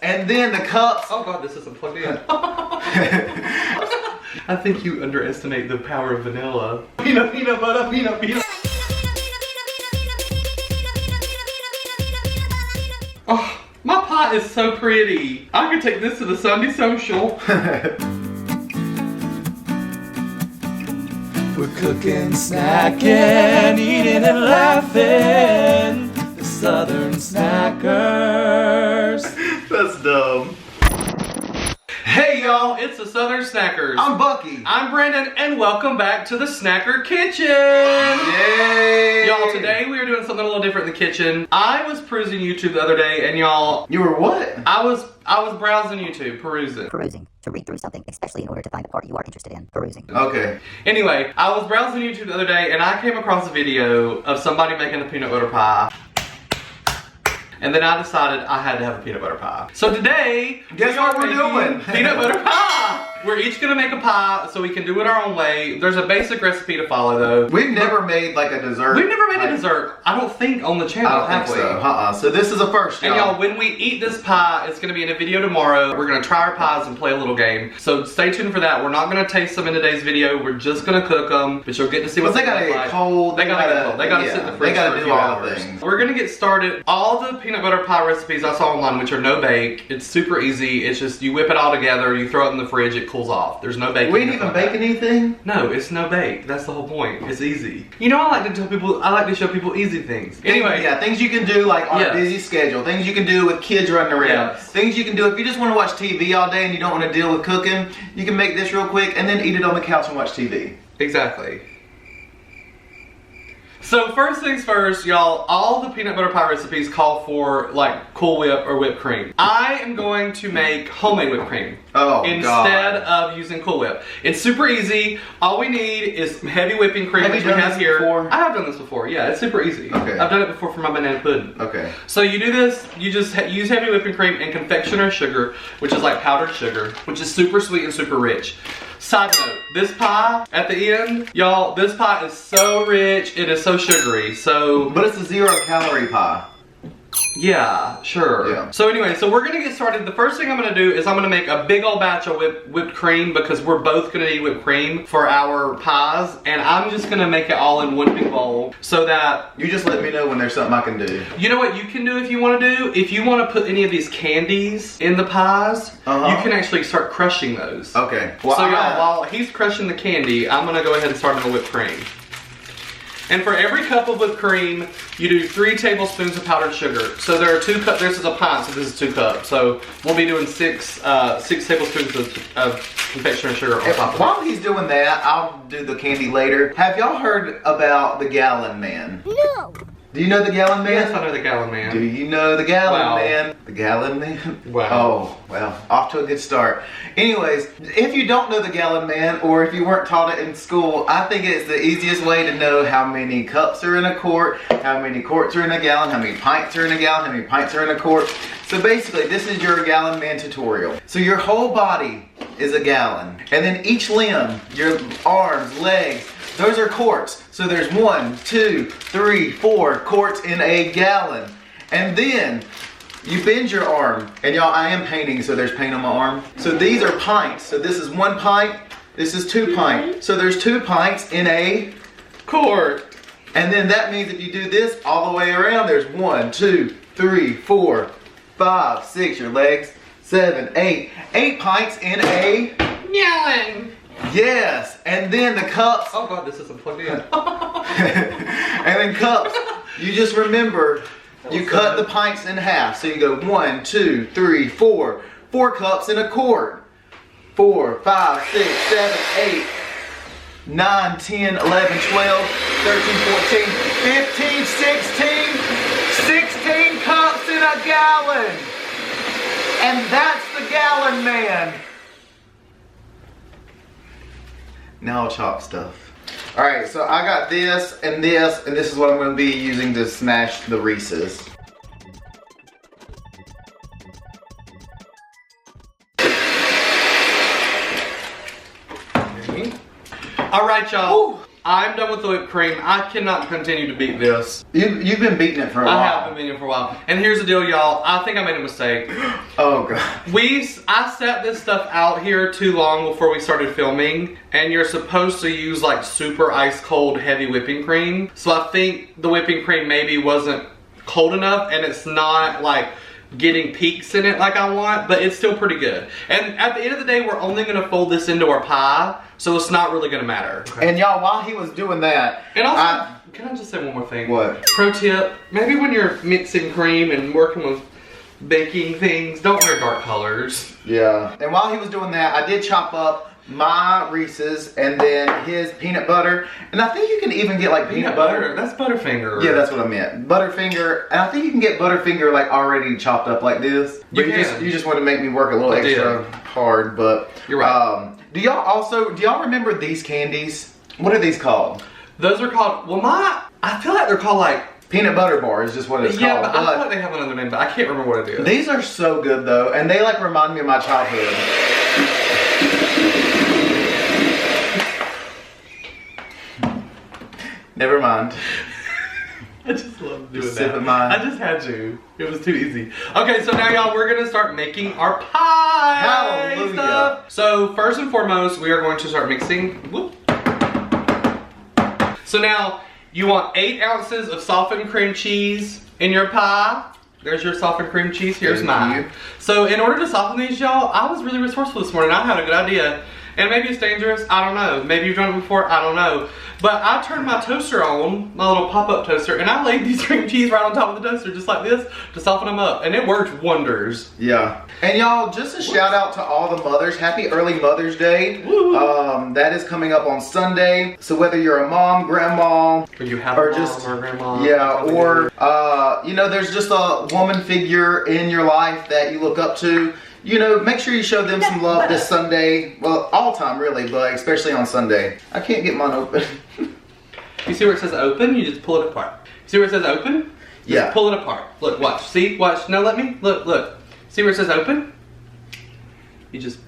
and then the cups. Oh God, this isn't plugged in. I think you underestimate the power of vanilla. Peanut butter, peanut. Oh, my pot is so pretty. I could take this to the Sunday social. We're cooking, snacking, eating and laughing. The Southern Snackers. That's dumb. Hey y'all, it's the Southern Snackers. I'm Bucky. I'm Brandon, and welcome back to the Snacker Kitchen. Yay! Y'all, today we are doing something a little different in the kitchen. I was perusing YouTube the other day, and y'all... You were what? I was browsing YouTube, perusing. To read through something, especially in order to find the part you are interested in. Perusing. Okay. Anyway, I was browsing YouTube the other day, and I came across a video of somebody making a peanut butter pie. And then I decided I had to have a peanut butter pie. So today, guess what we're doing? Peanut butter pie! We're each gonna make a pie so we can do it our own way. There's a basic recipe to follow though. We've never made like a dessert. We've never made a dessert, I don't think, on the channel, I don't think so. So this is a first, y'all. And y'all, when we eat this pie, it's gonna be in a video tomorrow. We're gonna try our pies and play a little game. So stay tuned for that. We're not gonna taste them in today's video. We're just gonna cook them, but you'll get to see what they gotta get cold. They gotta get cold. They gotta sit in the fridge for a few hours. We're gonna get started. All the peanut butter pie recipes I saw online, which are no bake, it's super easy. It's just you whip it all together, you throw it in the fridge, it cools off. There's no baking. We didn't even bake anything? No, it's no bake. That's the whole point. It's easy. You know, I like to show people easy things. Anyway. Yeah, things you can do like on a busy schedule. Things you can do with kids running around. Yes. Things you can do if you just want to watch TV all day and you don't want to deal with cooking. You can make this real quick and then eat it on the couch and watch TV. Exactly. So first things first, y'all, all the peanut butter pie recipes call for like Cool Whip or whipped cream. I am going to make homemade whipped cream instead of using Cool Whip. It's super easy. All we need is heavy whipping cream, which we have here. Before? I have done this before. Yeah, it's super easy. Okay. I've done it before for my banana pudding. Okay. So you do this, you just use heavy whipping cream and confectioner's sugar, which is like powdered sugar, which is super sweet and super rich. Side note, this pie at the end, y'all, this pie is so rich, it is so sugary, so... But it's a 0-calorie pie. Yeah, sure. Yeah. So anyway, so we're gonna get started. The first thing I'm gonna do is I'm gonna make a big old batch of whipped cream because we're both gonna need whipped cream for our pies, and I'm just gonna make it all in one big bowl so that... You just let me know when there's something I can do. You know what you can do if you wanna do? If you wanna put any of these candies in the pies, you can actually start crushing those. Okay. Well, so y'all, while he's crushing the candy, I'm gonna go ahead and start on the whipped cream. And for every cup of whipped cream, you do 3 tablespoons of powdered sugar. So there are 2 cups, this is a pint, so this is 2 cups. So we'll be doing 6 tablespoons of confectionery sugar on top of it. While he's doing that, I'll do the candy later. Have y'all heard about the Gallon Man? No! Do you know the Gallon Man? Yes, I know the Gallon Man. Do you know the Gallon Man? The Gallon Man? Wow. Oh, well, off to a good start. Anyways, if you don't know the Gallon Man, or if you weren't taught it in school, I think it's the easiest way to know how many cups are in a quart, how many quarts are in a gallon, how many pints are in a gallon, how many pints are in a quart. So basically, this is your Gallon Man tutorial. So your whole body is a gallon. And then each limb, your arms, legs, those are quarts. So there's 1, 2, 3, 4 quarts in a gallon. And then you bend your arm. And y'all, I am painting, so there's paint on my arm. So these are pints. So this is 1 pint. This is 2 pints. So there's 2 pints in a quart. And then that means if you do this all the way around, there's 1, 2, 3, 4, 5, 6, your legs, 7, 8 pints in a Gallon. Yes, and then the cups. Oh God, this isn't plugged in. And then cups, you just remember, you cut the pints in half. So you go 1, 2, 3, 4. 4 cups in a quart. 4, 5, 6, 7, 8, 9, 10, 11, 12, 13, 14, 15, 16. 16 cups in a gallon. And that's the Gallon Man. Now I'll chop stuff. Alright, so I got this, and this is what I'm going to be using to smash the Reese's. Alright, y'all. I'm done with the whipped cream. I cannot continue to beat this. You've been beating it for a while. I have been beating it for a while. And here's the deal, y'all. I think I made a mistake. Oh, God. I set this stuff out here too long before we started filming. And you're supposed to use like super ice cold heavy whipping cream. So I think the whipping cream maybe wasn't cold enough and it's not like getting peaks in it like I want, but it's still pretty good. And at the end of the day, we're only gonna fold this into our pie, so it's not really gonna matter. Okay. And y'all, while he was doing that, and also, can I just say one more thing? What? Pro tip, maybe when you're mixing cream and working with baking things, don't wear dark colors. Yeah. And while he was doing that, I did chop up my Reese's and then his peanut butter. And I think you can even get like peanut butter. That's Butterfinger. Yeah, that's what I meant. Butterfinger. And I think you can get Butterfinger like already chopped up like this. But you just want to make me work a little extra hard. But you're right. Do y'all remember these candies? What are these called? Those are called, I feel like they're called like peanut butter bar is just what it's called. Yeah, but I feel like they have another name, but I can't remember what it is. These are so good though, and they like remind me of my childhood. Never mind. I just love doing just that. Mine. I just had to. It was too easy. Okay, so now y'all, we're gonna start making our pie Hallelujah. stuff. So first and foremost, we are going to start mixing. Whoop. So now, you want 8 ounces of softened cream cheese in your pie. There's your softened cream cheese, here's mine. So in order to soften these, y'all, I was really resourceful this morning. I had a good idea. And maybe it's dangerous, I don't know. Maybe you've done it before, I don't know. But I turned my toaster on, my little pop-up toaster, and I laid these cream cheese right on top of the toaster, just like this, to soften them up. And it worked wonders. Yeah. And y'all, just a shout out to all the mothers. Happy early Mother's Day. That is coming up on Sunday. So whether you're a mom, grandma, or you have a mom or a grandma. Yeah, or, you know, there's just a woman figure in your life that you look up to. You know, make sure you show them some love this Sunday. Well, all time really, but especially on Sunday. I can't get mine open. You see where it says open? You just pull it apart. See where it says open? Just pull it apart. Look, watch. See? Watch. No, let me. Look, look. See where it says open? You just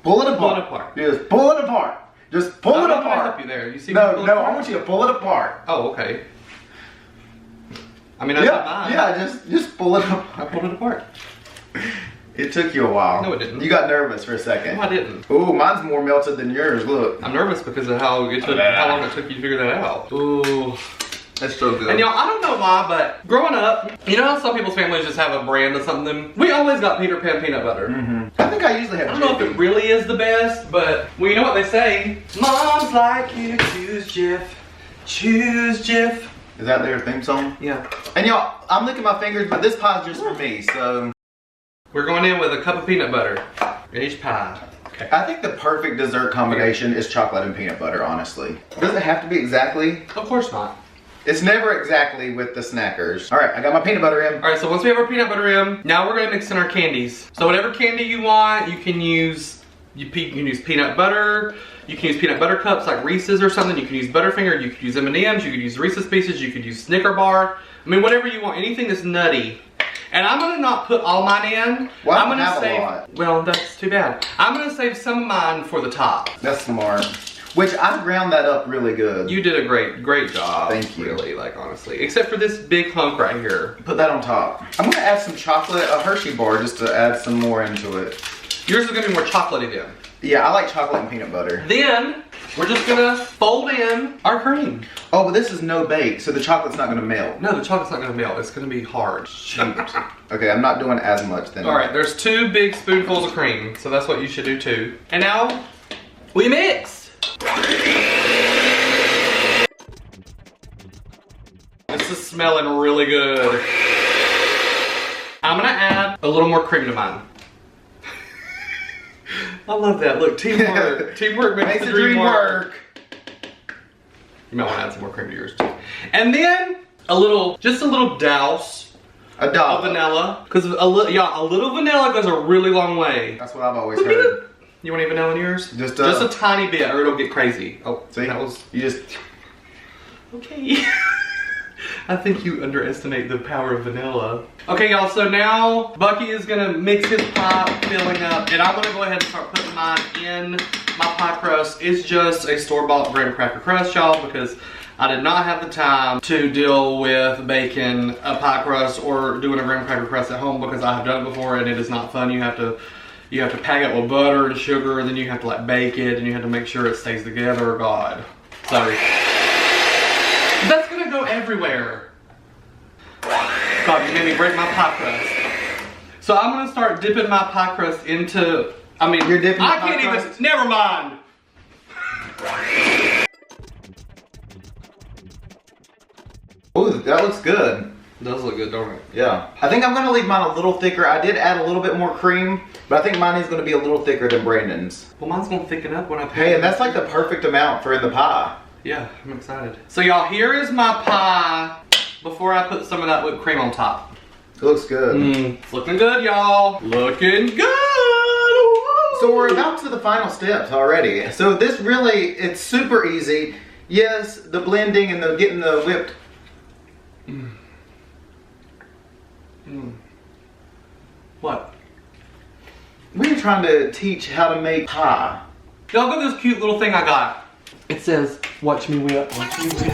pull it apart. Pull it apart. Just pull it apart. Just pull it apart. Help you there. You see? No, I want you to pull it apart. Oh, okay. I mean, I did mine. Yeah, just pull it apart. I pulled it apart. It took you a while. No, it didn't. You got nervous for a second. No, I didn't. Ooh, mine's more melted than yours. Look. I'm nervous because of how long it took you to figure that out. Ooh. That's so good. And y'all, I don't know why, but growing up, you know how some people's families just have a brand of something? We always got Peter Pan peanut butter. I think I usually have I don't know if it really is the best, but, well, you know what they say? Moms like you, choose Jif. Choose Jif. Is that their theme song? Yeah. And y'all, I'm licking my fingers, but this pie's just for me, so. We're going in with a cup of peanut butter in each pie. Okay. I think the perfect dessert combination is chocolate and peanut butter, honestly. Does it have to be exactly? Of course not. It's never exactly with the Snackers. All right, I got my peanut butter in. All right, so once we have our peanut butter in, now we're gonna mix in our candies. So whatever candy you want, you can use, you can use peanut butter, you can use peanut butter cups like Reese's or something, you can use Butterfinger, you could use M&M's, you could use Reese's Pieces, you could use Snicker bar. I mean, whatever you want, anything that's nutty. And I'm gonna not put all mine in. Well, I'm gonna have save, a lot. well, that's too bad. I'm gonna save some of mine for the top. That's smart. Which I ground that up really good. You did a great job. Thank you. Really, like honestly. Except for this big hunk right here. Put that on top. I'm gonna add some chocolate, a Hershey bar, just to add some more into it. Yours is gonna be more chocolatey then. Yeah, I like chocolate and peanut butter. Then, we're just gonna fold in our cream. Oh, but this is no bake, so the chocolate's not gonna melt. No, the chocolate's not gonna melt. It's gonna be hard. Shoot. Okay, I'm not doing as much then. All right, there's 2 big spoonfuls of cream, so that's what you should do too. And now, we mix. This is smelling really good. I'm gonna add a little more cream to mine. I love that. Look, teamwork. Teamwork makes the dream work. You might want to add some more cream to yours too. And then just a little douse of vanilla. Because a little vanilla goes a really long way. That's what I've always heard. You want any vanilla in yours? Just a tiny bit or it'll get crazy. Oh, see? That was... You just... Okay. I think you underestimate the power of vanilla. Okay, y'all, so now Bucky is gonna mix his pie, filling up, and I'm gonna go ahead and start putting mine in my pie crust is just a store-bought graham cracker crust, y'all, because I did not have the time to deal with baking a pie crust or doing a graham cracker crust at home, because I have done it before and it is not fun. You have to pack it with butter and sugar, and then you have to like bake it, and you have to make sure it stays together. God. So that's gonna go everywhere. God, you made me break my pie crust. So I'm gonna start dipping my pie crust into, I mean, you're dipping I can't even, never mind. Ooh, that looks good. It does look good, don't it? Yeah. I think I'm gonna leave mine a little thicker. I did add a little bit more cream, but I think mine is gonna be a little thicker than Brandon's. Well, mine's gonna thicken up when I put Hey, and that's like the perfect amount for in the pie. Yeah, I'm excited. So y'all, here is my pie before I put some of that whipped cream on top. It looks good. It's looking good, y'all. Looking good. Woo! So we're about to the final steps already. So this really, it's super easy. Yes, the blending and the getting the whipped. What? We're trying to teach how to make pie. Y'all look at this cute little thing I got. It says, watch me whip, watch me whip.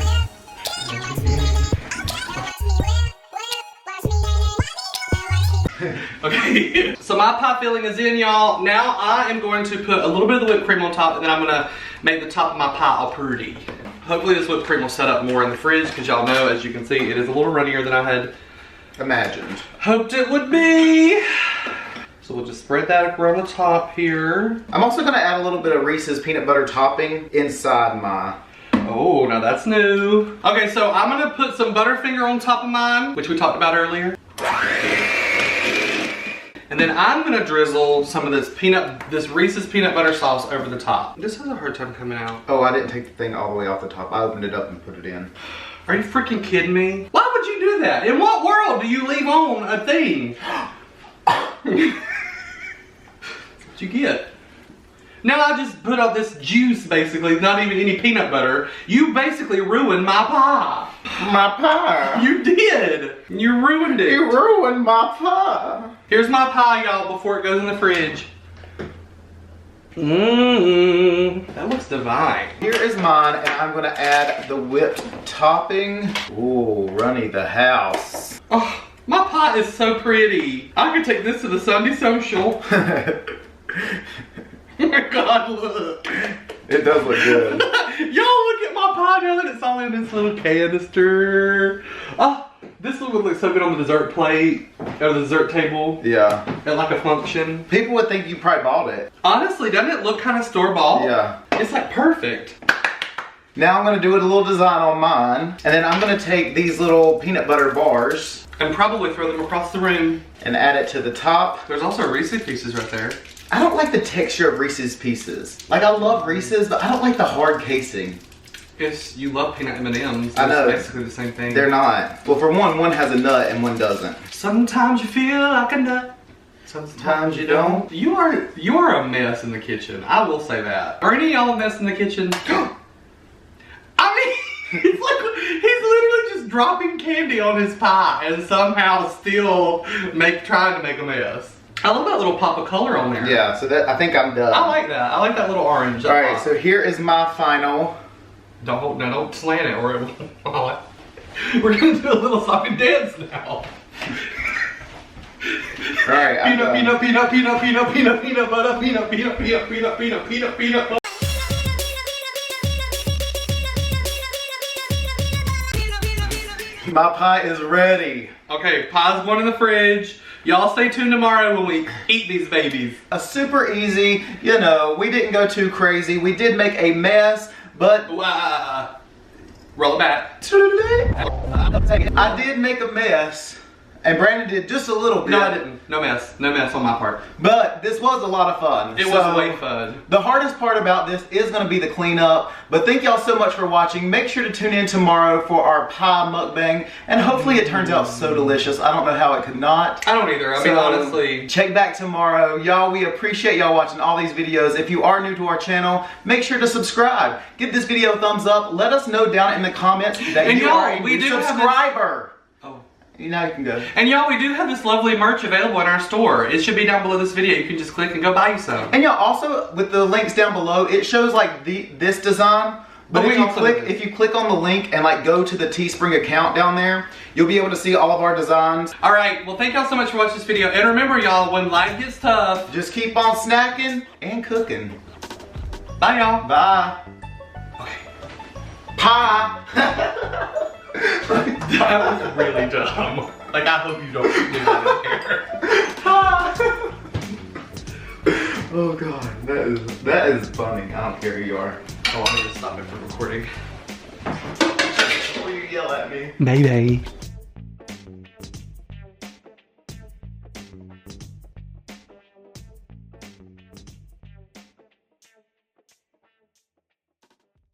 Okay, so my pie filling is in, y'all. Now I am going to put a little bit of the whipped cream on top, and then I'm gonna make the top of my pie all pretty. Hopefully this whipped cream will set up more in the fridge, because y'all know, as you can see, it is a little runnier than I had imagined. Hoped it would be. So we'll just spread that around the top here. I'm also gonna add a little bit of Reese's peanut butter topping inside my. Oh, now that's new. Okay, so I'm gonna put some Butterfinger on top of mine, which we talked about earlier. And then I'm gonna drizzle some of this Reese's peanut butter sauce over the top. This has a hard time coming out. Oh, I didn't take the thing all the way off the top. I opened it up and put it in. Are you freaking kidding me? Why would you do that? In what world do you leave on a thing? That's what you get. Now I just put out this juice, basically, not even any peanut butter. You basically ruined my pie. My pie? You did. You ruined it. You ruined my pie. Here's my pie, y'all, before it goes in the fridge. That looks divine. Here is mine, and I'm gonna add the whipped topping. Ooh, runny the house. Oh, my pie is so pretty. I could take this to the Sunday social. Oh my God, look. It does look good. Y'all look at my pie now that it's all in this little canister. Oh, this would look so good on the dessert plate, or the dessert table. Yeah. At like a function. People would think you probably bought it. Honestly, doesn't it look kind of store-bought? Yeah. It's like perfect. Now I'm gonna do a little design on mine, and then I'm gonna take these little peanut butter bars and probably throw them across the room and add it to the top. There's also Reese's Pieces right there. I don't like the texture of Reese's Pieces. Like, I love Reese's, but I don't like the hard casing. Yes, you love peanut M&Ms. I know. It's basically the same thing. They're not. Well, for one has a nut and one doesn't. Sometimes you feel like a nut. Sometimes you don't. You are a mess in the kitchen. I will say that. Are any of y'all a mess in the kitchen? I mean, it's like he's literally just dropping candy on his pie and somehow still trying to make a mess. I love that little pop of color on there. Yeah, so that I think I'm done. I like that. I like that little orange. All right, so here is my final. Don't slant it or it will. We're gonna do a little song and dance now. All right, peanut butter, peanut butter. My pie is ready. Okay, pie's going in the fridge. Y'all stay tuned tomorrow when we eat these babies. A super easy, you know, we didn't go too crazy. We did make a mess, but roll it back. I did make a mess, and Brandon did just a little bit. No, I didn't. No mess. No mess on my part. But this was a lot of fun. It was way fun. The hardest part about this is going to be the cleanup. But thank y'all so much for watching. Make sure to tune in tomorrow for our pie mukbang. And hopefully it turns out so delicious. I don't know how it could not. I don't either. I mean, honestly. Check back tomorrow. Y'all, we appreciate y'all watching all these videos. If you are new to our channel, make sure to subscribe. Give this video a thumbs up. Let us know down in the comments that you are a new subscriber. Now you can go. And y'all, we do have this lovely merch available in our store. It should be down below this video. You can just click and go buy you some. And y'all, also with the links down below, it shows like this design. But if you click on the link and like go to the Teespring account down there, you'll be able to see all of our designs. All right, well, thank y'all so much for watching this video. And remember, y'all, when life gets tough, just keep on snacking and cooking. Bye, y'all. Bye. Okay. Pie. That was really dumb. Like, I hope you don't do that in here. Oh God, that is funny. I don't care who you are. Oh, I need to stop it from recording. Before you yell at me. Maybe.